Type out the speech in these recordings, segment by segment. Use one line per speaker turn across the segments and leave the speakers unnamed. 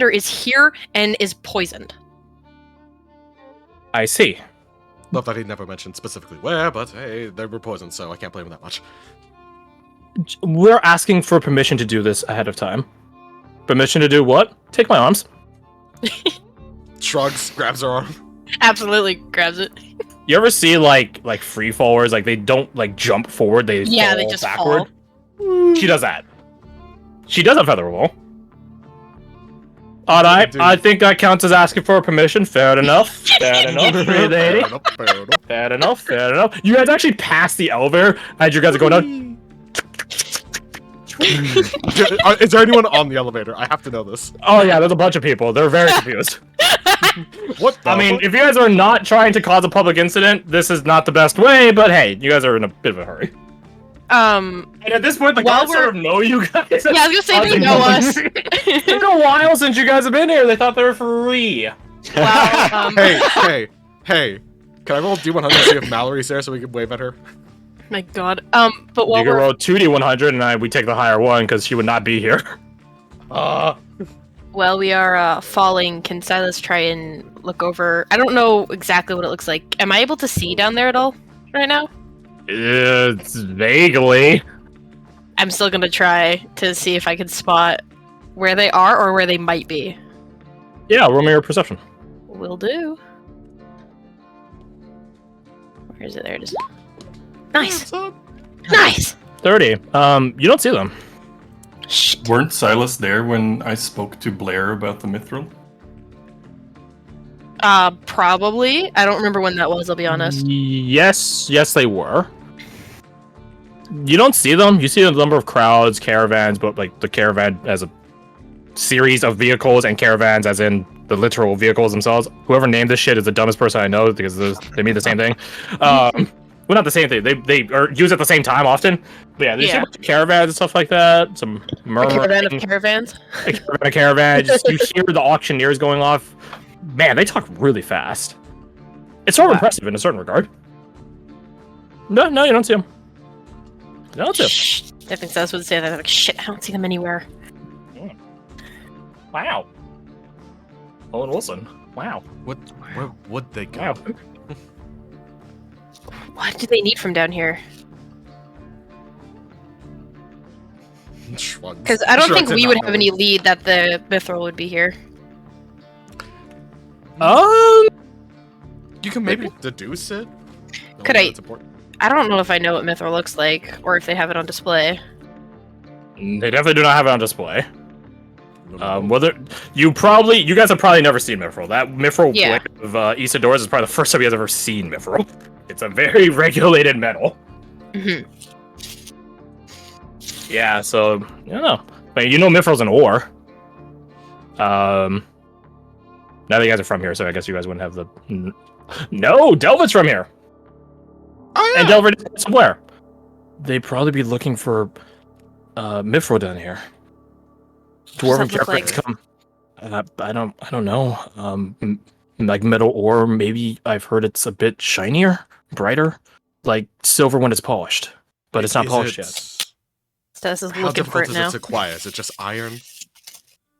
is here and is poisoned.
I see.
Love that he never mentioned specifically where, but hey, they were poisoned, so I can't blame him that much.
We're asking for permission to do this ahead of time. Permission to do what? Take my arms.
Shrugs, grabs her arm.
Absolutely grabs it.
You ever see like free fallers? Like they don't like jump forward, they fall
they just
backward.
fall.
She does that. She does a feather wall. Alright, I think that counts as asking for permission. Fair enough. Fair enough, lady. Fair enough, fair enough. You guys actually passed the elevator as you guys are going down.
Is there anyone on the elevator? I have to know this.
Oh yeah, there's a bunch of people. They're very confused.
What the
I mean, if you guys are not trying to cause a public incident, this is not the best way, but hey, you guys are in a bit of a hurry. And at this point, the guards sort of know you guys.
Yeah, I was gonna say they know us.
It's been a while since you guys have been here. They thought they were free.
Wow.
Hey. Can I roll D100 to see if Mallory's there so we can wave at her?
My God. But while
You can
we're
roll 2D100, and we take the higher one because she would not be here.
while we are falling, can Silas try and look over? I don't know exactly what it looks like. Am I able to see down there at all right now?
It's vaguely.
I'm still gonna try to see if I can spot where they are or where they might be.
Yeah, roll me your perception.
Will do. Where is it? There it is. Nice. Nice.
30. You don't see them.
Shit.
Weren't Silas there when I spoke to Blair about the mithril?
Probably. I don't remember when that was, I'll be honest.
Yes, they were. You don't see them. You see a number of crowds, caravans, but like the caravan as a series of vehicles and caravans as in the literal vehicles themselves. Whoever named this shit is the dumbest person I know because they mean the same thing. Well, not the same thing. They are used at the same time often. But yeah, there's a bunch of caravans and stuff like that. Some murmuring.
A caravan of caravans?
A caravan. Just, you hear the auctioneers going off. Man, they talk really fast. It's sort of impressive in a certain regard. No, you don't see them. You don't see them.
Shh. I think Silas would say that. Like, shit, I don't see them anywhere.
Wow. Owen Wilson. Wow.
Where would they go?
Wow.
What do they need from down here?
Shrugs.
Because I don't think
Shrugs
we
and
would
not
have any lead that the mithril would be here.
You can maybe deduce it.
Could I-
That's important.
I don't know if I know what mithril looks like, or if they have it on display.
They definitely do not have it on display. Whether you guys have probably never seen Mithril. That Mithril
Yeah.
blade of Isidor's is probably the first time you guys have ever seen Mithril. It's a very regulated metal.
Mm-hmm.
Yeah, so I don't know. But you know Mithril's an ore. Now that you guys are from here, so I guess you guys wouldn't have the. No, Delvin's from here.
Oh, yeah.
And Delvin is somewhere. They'd probably be looking for Mithril down here. Dwarven
Does that look
caravans come. I don't know. Like metal ore, maybe I've heard it's a bit shinier, brighter, like silver when it's polished, but it's not polished yet.
Stas is
How
looking for
difficult
it
is
now.
it to acquire? Is it just iron?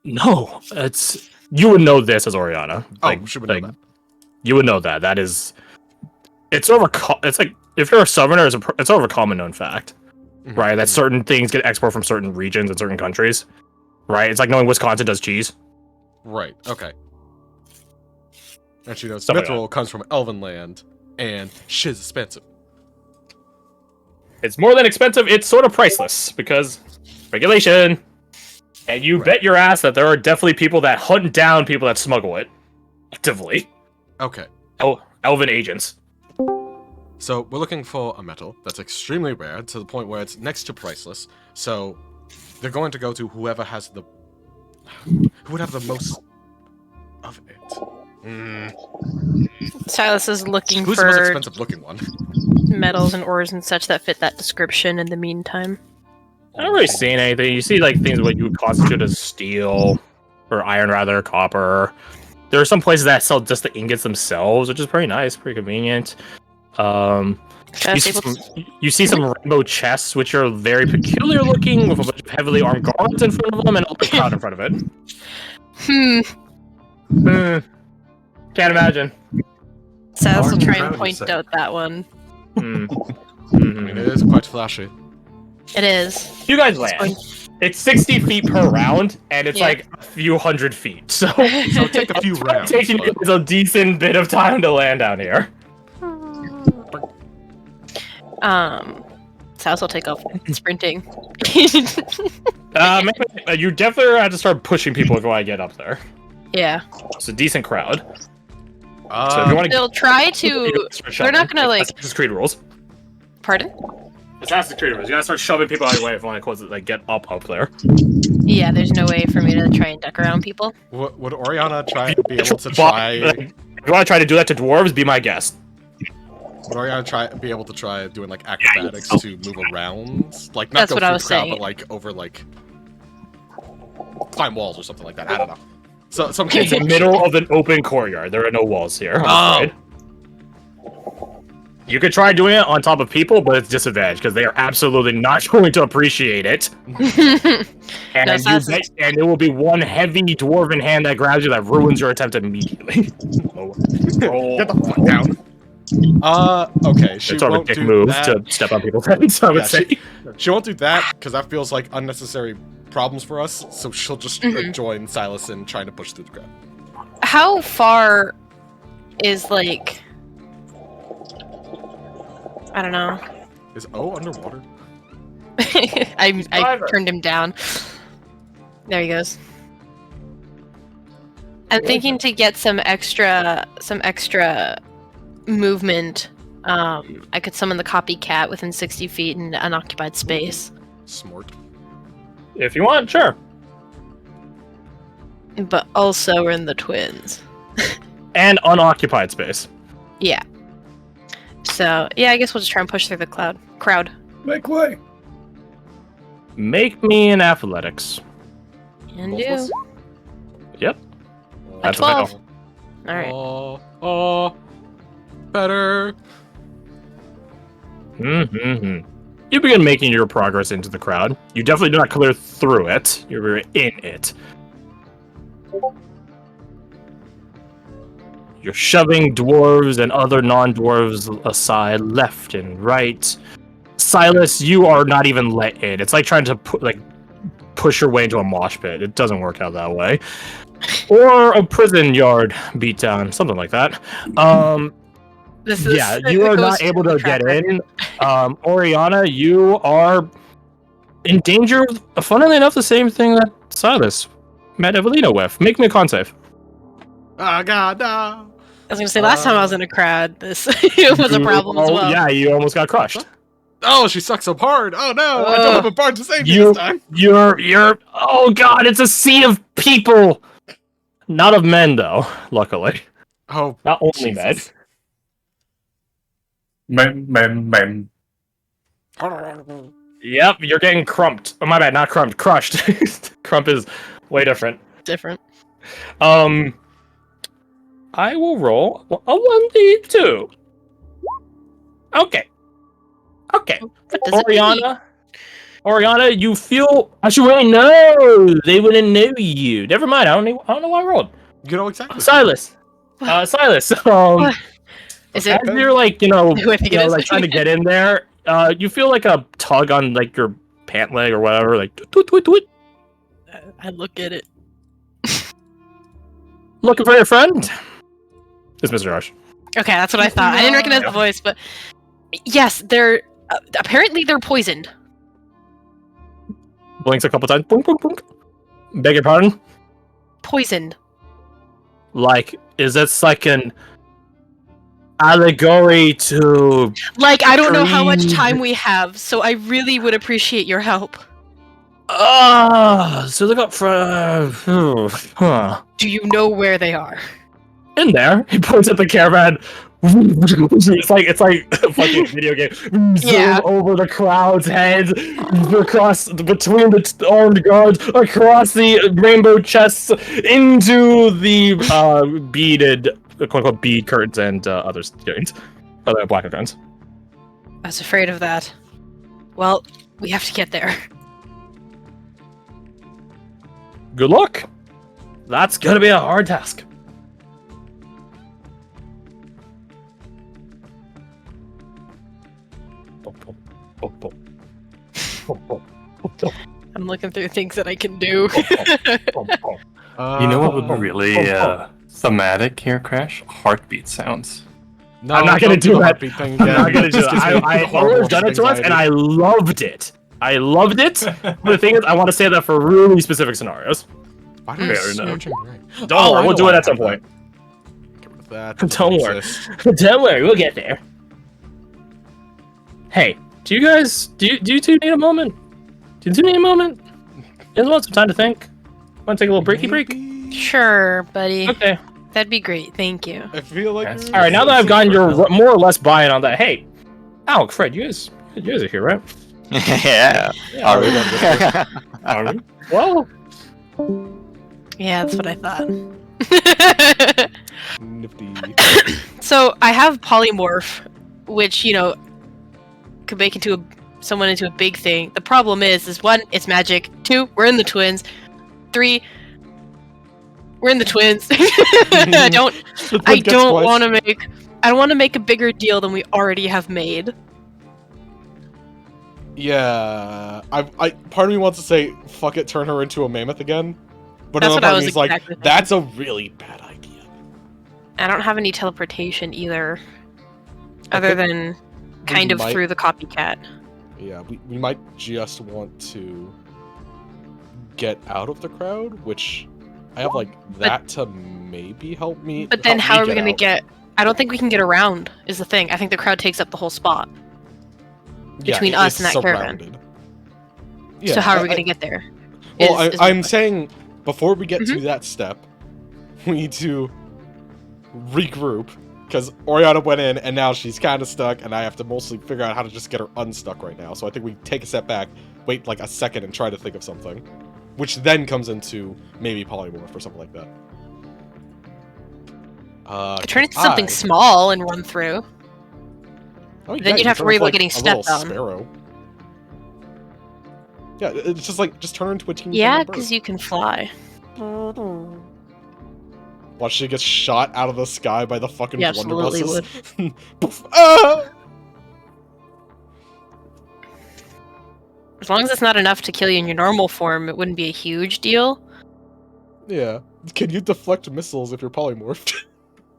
No, it's you would know this as Oriana.
Should we know that?
You would know that. That is, it's sort of it's like if you're a southerner, it's sort of a common known fact, right? That certain things get exported from certain regions and certain countries, right? It's like knowing Wisconsin does cheese.
Right. Okay. And she knows
Stuff like
mithril comes from Elven land, and shit's expensive.
It's more than expensive. It's sort of priceless because regulation. And you bet your ass that there are definitely people that hunt down people that smuggle it actively.
Okay.
Elven agents.
So we're looking for a metal that's extremely rare to the point where it's next to priceless. So they're going to go to who would have the most of it.
Silas is looking
Who's the most
for
expensive looking one?
metals and ores and such that fit that description in the meantime.
I don't really see anything. You see like things what you would constitute as steel or iron, rather, copper. There are some places that sell just the ingots themselves, which is pretty nice, pretty convenient. You see some rainbow chests, which are very peculiar looking, with a bunch of heavily armed guards in front of them and a crowd in front of it. Can't imagine.
Sass will
Arden
try
Crowd,
and
you
point
say?
out that one.
Hmm.
I mean, it is quite flashy.
It is.
You guys land. It's 60 feet per round, and it's
Yeah.
like a few hundred feet. So
So take a few rounds.
taking
But...
is a decent bit of time to land down here.
Sass will take off sprinting.
Maybe, you definitely have to start pushing people if you want to get up there.
Yeah.
It's a decent crowd. So if you want to,
They'll try to. They're not gonna like.
Assassin's Creed rules.
Pardon?
Assassin's Creed rules. You gotta start shoving people out of your way if you want to close it, like get up there.
Yeah, there's no way for me to try and duck around people.
Would Oriana be able to
Like,
try?
if you want to try to do that to dwarves, be my guest.
Would Oriana be able to try doing like acrobatics to move around? Like not
That's
go
what
through
I
the
was
crowd,
saying.
but like over like climb walls or something like that. I don't know. So some kids
It's the middle of an open courtyard. There are no walls here. I'm afraid. You could try doing it on top of people, but it's disadvantage because they are absolutely not going to appreciate it. And, and it will be one heavy dwarven hand that grabs you that ruins your attempt immediately.
Get the fuck down. Okay. She
It's sort of a
won't
dick
do
move
that.
to step on people's heads, I would say.
She won't do that because that feels like unnecessary problems for us. So she'll just join Silas in trying to push through the crowd.
How far is like? I don't know.
Is O underwater?
I turned him down. There he goes. I'm thinking to get some extra movement. I could summon the copycat within 60 feet in unoccupied space.
Smart.
If you want, sure.
But also we're in the twins.
And unoccupied space.
Yeah. So yeah, I guess we'll just try and push through the crowd.
Make way.
Make me an athletics.
And
Both
do.
of us?
Yep.
A
That's
12.
what
All right.
Oh, better.
You begin making your progress into the crowd. You definitely do not clear through it. You're in it. You're shoving dwarves and other non-dwarves aside, left and right. Silas, you are not even let in. It's like trying to push your way into a mosh pit. It doesn't work out that way. Or a prison yard beatdown, something like that. Yeah, you are not able to get in. Oriana, you are in danger of, funnily enough, the same thing that Silas met Evelina with. Make me a con save.
Ah, God, no.
I was gonna say last time I was in a crowd, this it was a problem as well.
Yeah, you almost got crushed.
Oh, she sucks so hard. Oh no, I don't have a bard to save me
You,
this time.
you're. Oh God, it's a sea of people. Not of men, though. Luckily,
Oh,
not only men.
Men.
Yep, you're getting crumped. Oh, my bad, not crumped. Crushed. Crump is way different.
Different.
I will roll a 1d2. Okay.
What does it mean?
Oriana, you feel... Actually, no! They wouldn't know you. Never mind, I don't know why I rolled.
you know exactly.
Silas. Silas,
Is it?
as you're like,
Who I think it is?
like trying to get in there, you feel like a tug on like your pant leg or whatever, like tweet, tweet, tweet.
I look at it.
Looking for your friend? It's Mr. Rush.
Okay, that's what I thought. I didn't recognize the voice, but yes, they're apparently they're poisoned.
Blinks a couple times. Boink, boink, boink. Beg your pardon?
Poisoned.
Like, is this like an allegory to...
Like, I don't know how much
Green-
time we have, so I really would appreciate your help.
So look up for...
Do you know where they are?
In there, he points at the caravan. It's like a fucking video game.
Yeah.
Zoom over the crowd's heads, across between the armed guards, across the rainbow chests, into the beaded, quote unquote, bead curtains and other things, other black curtains.
I was afraid of that. Well, we have to get there.
Good luck. That's gonna be a hard task.
I'm looking through things that I can do.
You know what would be really thematic here, Crash? Heartbeat sounds.
No,
I'm not gonna
don't
do
the
that.
heartbeat thing
I'm
again.
not gonna do
Just
it.
gives me
I
horrible
always done it to us, and I
anxiety.
loved it. I loved it. But the thing is, I want to say that for really specific scenarios.
Why do you
Fair enough.
searching right?
Don't
Oh,
worry,
I
we'll
know
do
why
it
I
at some
have
point.
Get rid of that. Doesn't
Don't worry.
exist.
Don't worry, we'll get there. Hey, do you two need a moment? Do you two need a moment? You guys want some time to think? Want to take a little breaky break?
Maybe?
Sure, buddy.
Okay.
That'd be great. Thank you.
I feel like.
That's
All right. Now that I've gotten your more or less buy-in on that, hey, Alec, Fred, you guys are here, right?
Yeah.
Yeah,
Are we?
Are we? Well,
Yeah, that's what I thought.
Nifty.
So I have polymorph, which could make someone into a big thing. The problem is one, it's magic. 2, we're in the twins. 3, we're in the twins. I don't want to make a bigger deal than we already have made.
Yeah, I part of me wants to say, fuck it, turn her into a mammoth again. But
That's
another
what I
part of
was
me is like,
exactly thinking.
that's a really bad idea.
I don't have any teleportation either,
I
other
think
than kind of
might-
through the copycat.
Yeah, we might just want to get out of the crowd, which I have like that to maybe help me.
But then
help
how
me
are we going to
out.
get... I don't think we can get around, is the thing. I think the crowd takes up the whole spot.
Yeah,
between us
it's
and that caravan?
surrounded.
So how are we
I-
going to get there?
Well,
Is my
I'm
question.
saying before we get to
Mm-hmm.
that step, we need to regroup because Oriana went in and now she's kind of stuck, and I have to mostly figure out how to just get her unstuck right now. So I think we take a step back, wait like a second, and try to think of something, which then comes into maybe polymorph or something like that.
Turn it into something small and run through.
Oh,
Then
yeah,
you'd
you
have to
turn
worry
into,
about getting
a little
stepped on.
Sparrow. Yeah, it's just like turn her into a teeny
Yeah,
tiny bird.
because you can fly.
Watch she gets shot out of the sky by the fucking
You absolutely
blunderbusses. Poof. Ah!
As long as it's not enough to kill you in your normal form, it wouldn't be a huge deal.
Yeah. Can you deflect missiles if you're polymorphed?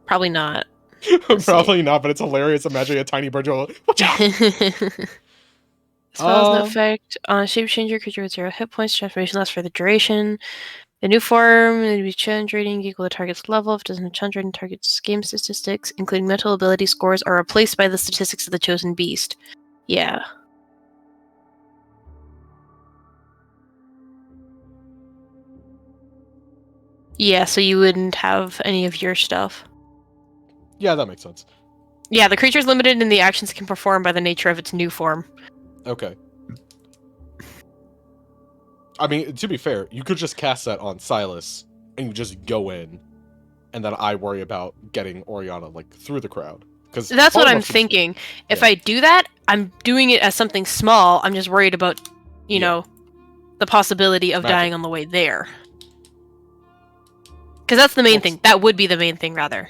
Probably not.
Probably not, but it's hilarious imagining a tiny bird going, watch out!
Spells no effect on shape changer creature with 0 hit points. Transformation lasts for the duration. The new form will be challenge rating equal to target's level. If it doesn't have challenge rating, target's game statistics, including mental ability scores, are replaced by the statistics of the chosen beast. Yeah. Yeah, so you wouldn't have any of your stuff.
Yeah, that makes sense.
Yeah, the creature's limited in the actions it can perform by the nature of its new form.
Okay. I mean, to be fair, you could just cast that on Silas, and you just go in, and then I worry about getting Oriana, like, through the crowd. Because
That's what I'm thinking. If
yeah.
I do that, I'm doing it as something small. I'm just worried about, you know, the possibility of
Magic.
dying on the way there. Because that's the main thing. That would be the main thing, rather.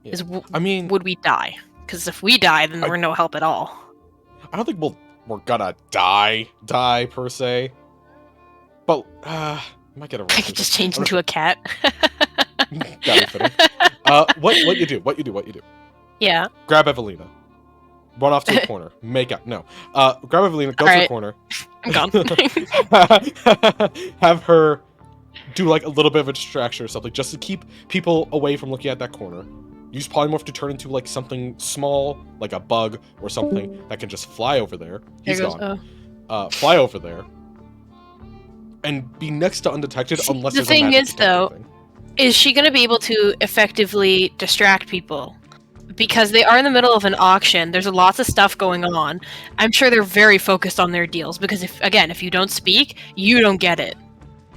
Yeah.
Is
I mean,
would we die? Because if we die, then we're no help at all.
I don't think we're gonna die per se. But might get a.
I could just change into a cat.
That'd be fitting. What you do? What you do?
Yeah.
Grab Evelina. Run off to a corner. Make out. No. Grab Evelina. Go to a corner.
I'm gone.
Have her do like a little bit of a distraction or something, just to keep people away from looking at that corner. Use polymorph to turn into like something small, like a bug or something that can just fly over there. He's
There goes
gone. Fly over there. And be next to undetected unless
the
there's a
thing
magic
is,
detector
though,
thing.
is she going to be able to effectively distract people? Because they are in the middle of an auction, there's lots of stuff going on. I'm sure they're very focused on their deals, because if you don't speak, you don't get it.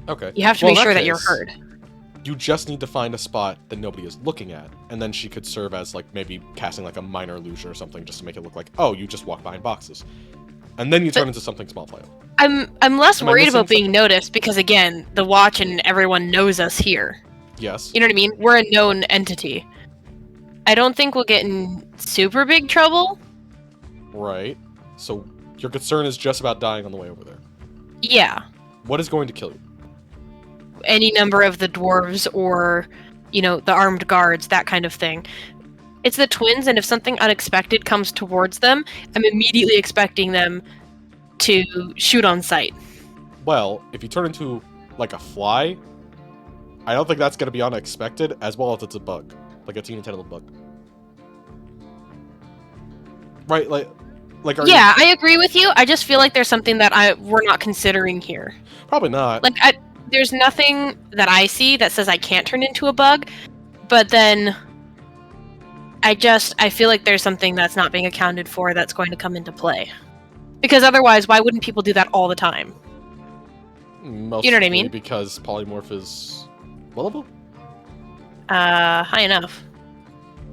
Okay.
You have to
Well,
make
in
sure that you're
case,
heard.
You just need to find a spot that nobody is looking at, and then she could serve as like maybe casting like a minor illusion or something just to make it look like, oh, you just walk behind boxes. And then you turn
But-
into something small flame.
I'm less
Am I
worried
missing
about being
something?
noticed because again, the watch and everyone knows us here.
Yes.
You know what I mean? We're a known entity. I don't think we'll get in super big trouble.
Right. So your concern is just about dying on the way over there.
Yeah.
What is going to kill you?
Any number of the dwarves or, you know, the armed guards, that kind of thing. It's the twins, and if something unexpected comes towards them, I'm immediately expecting them to shoot on sight.
Well, if you turn into like a fly, I don't think that's going to be unexpected, as well as it's a bug, like a teeny tiny little bug. Right? Like are
Yeah, I agree with you. I just feel like there's something that we're not considering here.
you... Probably not.
Like, there's nothing that I see that says I can't turn into a bug, but then I feel like there's something that's not being accounted for that's going to come into play. Because otherwise, why wouldn't people do that all the time?
Mostly
you know what I mean?
Because polymorph is what level?
High enough.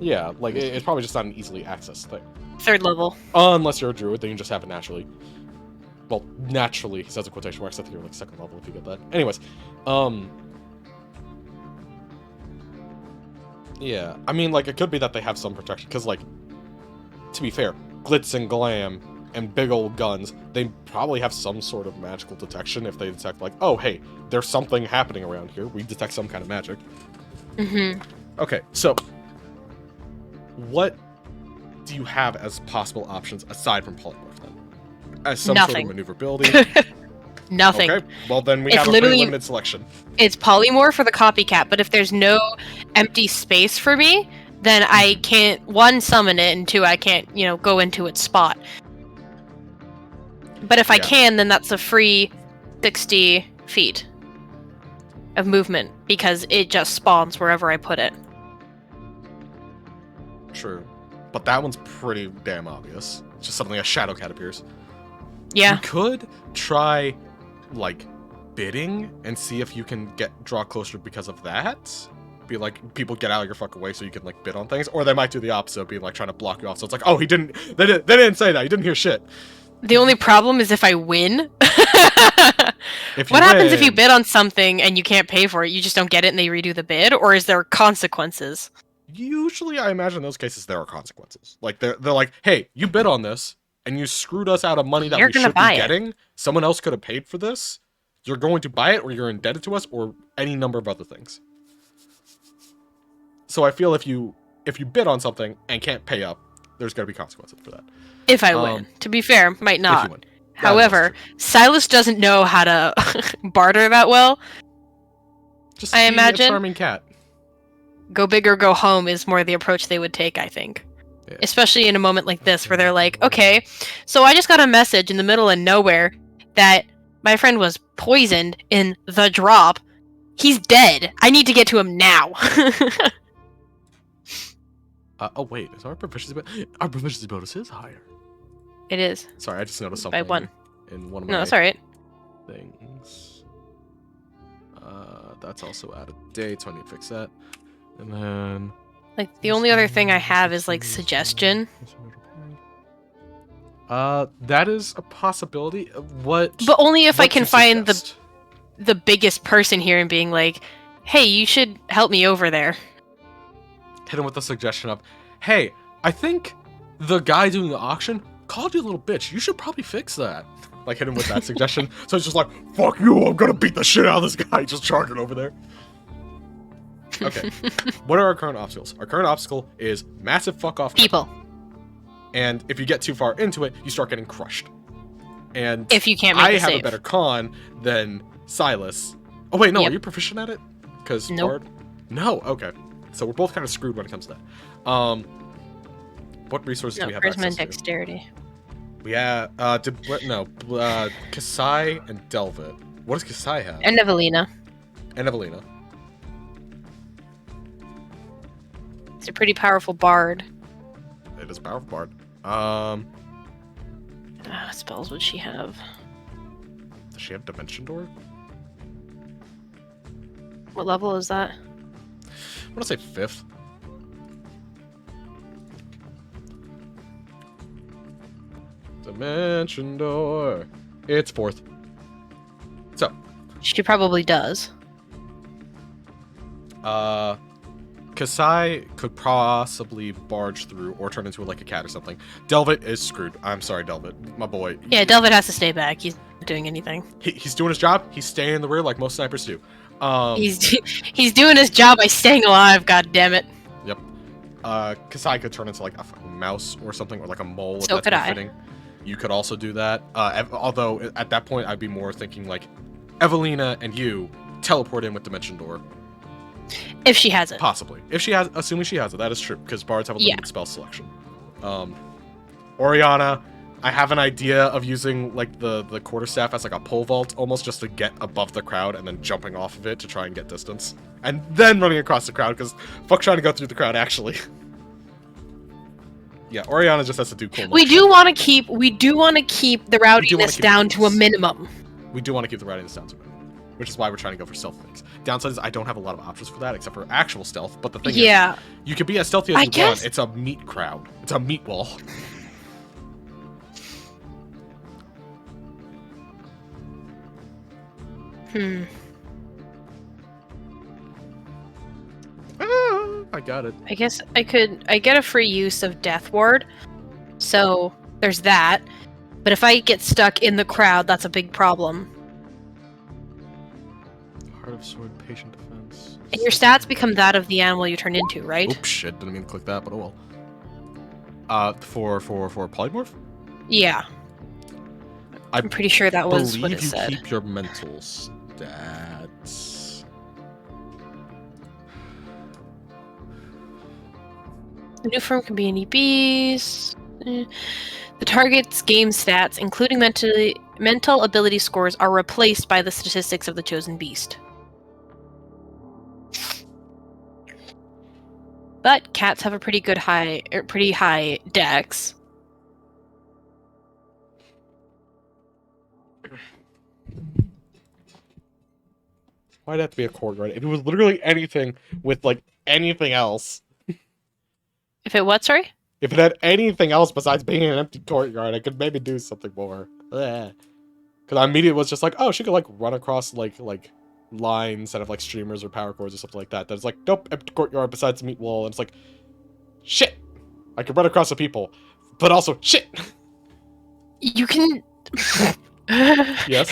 Yeah, like it's probably just not an easily accessed thing.
3rd level.
Unless you're a druid, then you just have it naturally. Well, naturally, he says in quotation marks. I think you're like 2nd level if you get that. Anyways, yeah, I mean, like, it could be that they have some protection, because, like, to be fair, glitz and glam and big old guns, they probably have some sort of magical detection if they detect, like, oh, hey, there's something happening around here. We detect some kind of magic.
Mm-hmm.
Okay, so what do you have as possible options aside from polymorph, then? As some
Nothing.
sort of maneuverability?
Nothing.
Okay, well, then we
It's
have a pretty
literally-
limited selection.
It's polymorph for the copycat, but if there's no empty space for me, then I can't, 1, summon it, and 2, I can't, you know, go into its spot. But if I
Yeah.
can, then that's a free 60 feet of movement, because it just spawns wherever I put it.
True. But that one's pretty damn obvious. It's just suddenly a shadow cat appears.
Yeah.
You could try, like, bidding and see if you can draw closer because of that. Be like, people get out of your fucking way so you can, like, bid on things. Or they might do the opposite, be like, trying to block you off. So it's like, oh, they didn't say that. He didn't hear shit.
The only problem is if I win.
If you
What happens if you
win-
bid on something and you can't pay for it? You just don't get it and they redo the bid? Or is there consequences?
Usually, I imagine in those cases there are consequences. Like, they're like, hey, you bid on this, and you screwed us out of money that
You're
we
gonna
should
buy
be
it.
getting. Someone else could have paid for this. You're going to buy it, or you're indebted to us, or any number of other things. So I feel if you bid on something and can't pay up, there's going to be consequences for that.
If I win. To be fair, might
If
not.
you win. That is
However,
true.
Silas doesn't know how to barter that well.
Just
I
be
imagine-
a charming cat.
Go big or go home is more the approach they would take, I think.
Yeah.
Especially in a moment like this where they're like, okay, so I just got a message in the middle of nowhere that my friend was poisoned in the drop. He's dead. I need to get to him now.
Oh wait, is our proficiency bonus is higher.
It is.
Sorry, I just noticed
By
something
1.
in one of my
No, that's alright.
things. That's also out of date, so I need to fix that. And then
Like, the only other thing I have is, like, suggestion.
that is a possibility. What?
But only if I
what
can
to
find
suggest?
the biggest person here and being like, hey, you should help me over there.
Hit him with the suggestion of, hey, I think the guy doing the auction called you a little bitch. You should probably fix that. Like, hit him with that suggestion. So it's just like, fuck you, I'm gonna beat the shit out of this guy just charging over there. Okay. What are our current obstacles? Our current obstacle is massive fuck off.
People.
And if you get too far into it, you start getting crushed. And
If you can't make
I
a
have
save.
a better con than Silas. Oh wait, no,
Yep.
are you proficient at it? Because
Nope.
No, okay. So we're both kind of screwed when it comes to that. What resources do
No,
we have
charisma
access
and
to?
dexterity.
We have Kasai and Delvit. What does Kasai have?
And Evelina.
And Evelina.
It's a pretty powerful bard.
It is a powerful bard.
What spells would she have?
Does she have Dimension Door?
What level is that?
I want to say 5th. Dimension door. It's 4th. So,
She probably does.
Kasai could possibly barge through or turn into like a cat or something. Delvit is screwed. I'm sorry, Delvit, my boy.
Yeah, Delvit has to stay back. He's not doing anything.
He's doing his job. He's staying in the rear like most snipers do.
He's doing his job by staying alive. God damn it.
Yep. Kasai could turn into like a fucking mouse or something, or like a mole.
So
if
could
that's
I.
fitting. You could also do that. Although at that point I'd be more thinking like Evelina and you teleport in with Dimension Door.
If she has it.
Possibly. If she has, assuming she has it, that is true, because bards have a limited spell selection. Oriana, I have an idea of using like the quarterstaff as like a pole vault, almost just to get above the crowd and then jumping off of it to try and get distance, and then running across the crowd, because fuck trying to go through the crowd actually. Yeah, Oriana just has to do cool.
We do want to keep the rowdiness down to a minimum.
We do want to keep the rowdiness down to a minimum, which is why we're trying to go for stealth things. Downside is I don't have a lot of options for that except for actual stealth. But the thing is, you can be as stealthy as you want. It's a meat crowd. It's a meat wall. I got it.
I guess I get a free use of Death Ward, so there's that. But if I get stuck in the crowd, that's a big problem.
Heart of Sword, Patient Defense.
And your stats become that of the animal you turn into, right?
Oops, shit, didn't mean to click that, but oh well. For polymorph?
Yeah. I'm pretty sure that was what it said.
Keep your mental stats.
The new form can be any beast. The target's game stats, including mental ability scores, are replaced by the statistics of the chosen beast. But cats have a pretty high dex.
Why'd it have to be a courtyard? If it was literally anything with like anything else.
If it what, sorry?
If it had anything else besides being an empty courtyard, I could maybe do something more. Because I immediately was just like, oh, she could like run across like lines out of like streamers or power cords or something like that. That's like, nope, empty courtyard besides the meat wall. And it's like, shit, I could run across the people, but also shit.
You can.
Yes.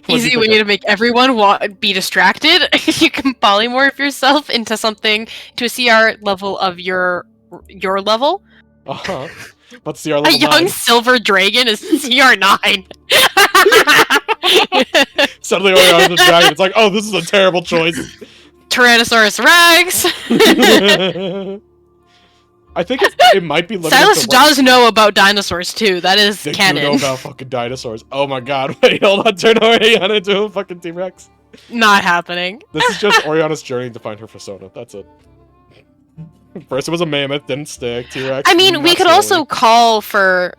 Easy way to make everyone be distracted. You can polymorph yourself into something to a CR level of your level.
What's CR level?
A young
9? Silver
dragon is CR 9.
Suddenly, Orion's a dragon. It's like, oh, this is a terrible choice.
Tyrannosaurus Rex.
I think it might be limited.
Silas does know about dinosaurs too. That is canon.
They do know about fucking dinosaurs. Oh my god! Wait, hold on. Turn Oriana into a fucking T-Rex.
Not happening.
This is just Oriana's journey to find her persona. That's it. First it was a mammoth, didn't stick. T-Rex.
I mean, we could also call for